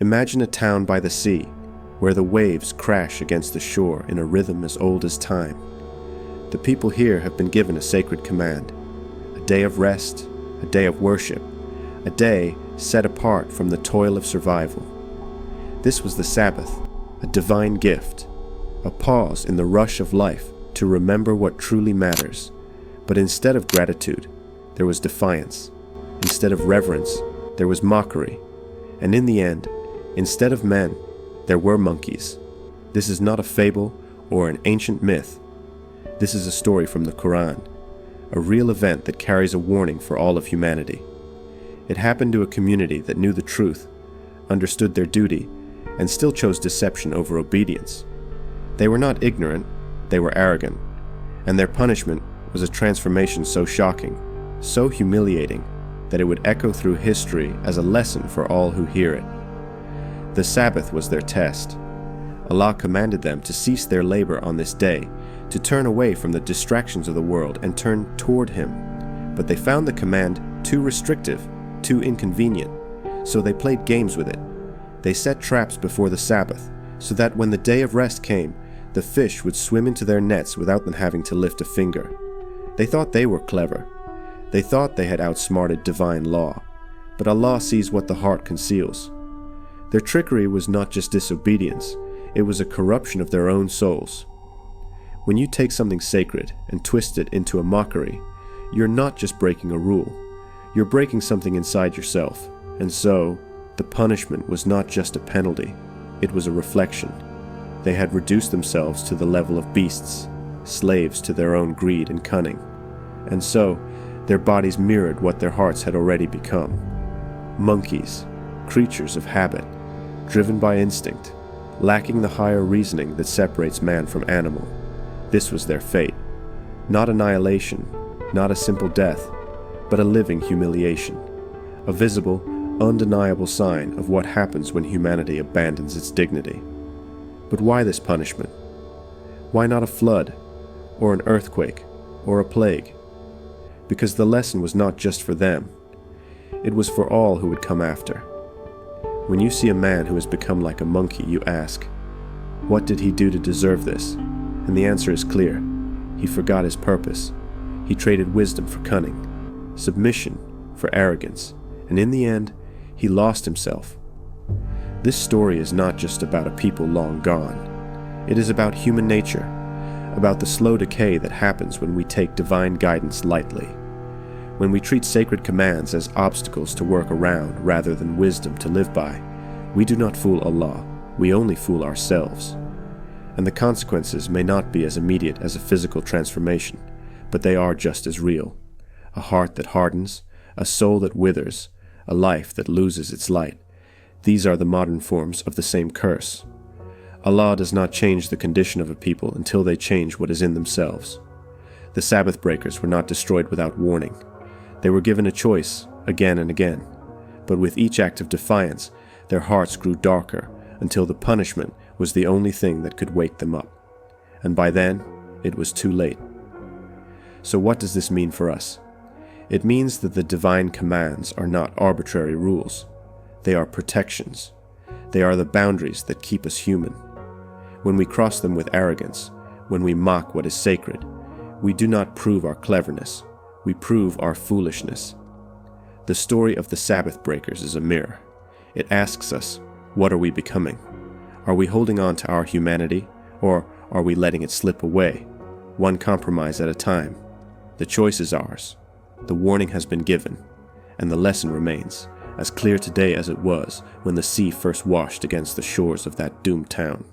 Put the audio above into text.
Imagine a town by the sea, where the waves crash against the shore in a rhythm as old as time. The people here have been given a sacred command, a day of rest, a day of worship, a day set apart from the toil of survival. This was the Sabbath, a divine gift, a pause in the rush of life to remember what truly matters. But instead of gratitude, there was defiance. Instead of reverence, there was mockery. And in the end, instead of men, there were monkeys. This is not a fable or an ancient myth. This is a story from the Quran, a real event that carries a warning for all of humanity. It happened to a community that knew the truth, understood their duty, and still chose deception over obedience. They were not ignorant, they were arrogant, and their punishment was a transformation so shocking, so humiliating, that it would echo through history as a lesson for all who hear it. The Sabbath was their test. Allah commanded them to cease their labor on this day, to turn away from the distractions of the world and turn toward Him. But they found the command too restrictive, too inconvenient, so they played games with it. They set traps before the Sabbath, so that when the day of rest came, the fish would swim into their nets without them having to lift a finger. They thought they were clever. They thought they had outsmarted divine law, but Allah sees what the heart conceals. Their trickery was not just disobedience, it was a corruption of their own souls. When you take something sacred and twist it into a mockery, you're not just breaking a rule, you're breaking something inside yourself. And so, the punishment was not just a penalty, it was a reflection. They had reduced themselves to the level of beasts, slaves to their own greed and cunning. And so, their bodies mirrored what their hearts had already become. Monkeys, creatures of habit, driven by instinct, lacking the higher reasoning that separates man from animal. This was their fate. Not annihilation, not a simple death, but a living humiliation. A visible, undeniable sign of what happens when humanity abandons its dignity. But why this punishment? Why not a flood, or an earthquake, or a plague? Because the lesson was not just for them. It was for all who would come after. When you see a man who has become like a monkey, you ask, what did he do to deserve this? And the answer is clear. He forgot his purpose. He traded wisdom for cunning, submission for arrogance, and in the end, he lost himself. This story is not just about a people long gone. It is about human nature, about the slow decay that happens when we take divine guidance lightly, when we treat sacred commands as obstacles to work around rather than wisdom to live by. We do not fool Allah, we only fool ourselves. And the consequences may not be as immediate as a physical transformation, but they are just as real. A heart that hardens, a soul that withers, a life that loses its light. These are the modern forms of the same curse. Allah does not change the condition of a people until they change what is in themselves. The Sabbath breakers were not destroyed without warning. They were given a choice, again and again. But with each act of defiance, their hearts grew darker until the punishment was the only thing that could wake them up. And by then, it was too late. So what does this mean for us? It means that the divine commands are not arbitrary rules. They are protections. They are the boundaries that keep us human. When we cross them with arrogance, when we mock what is sacred, we do not prove our cleverness, we prove our foolishness. The story of the Sabbath breakers is a mirror. It asks us, what are we becoming? Are we holding on to our humanity, or are we letting it slip away, one compromise at a time? The choice is ours. The warning has been given, and the lesson remains, as clear today as it was when the sea first washed against the shores of that doomed town.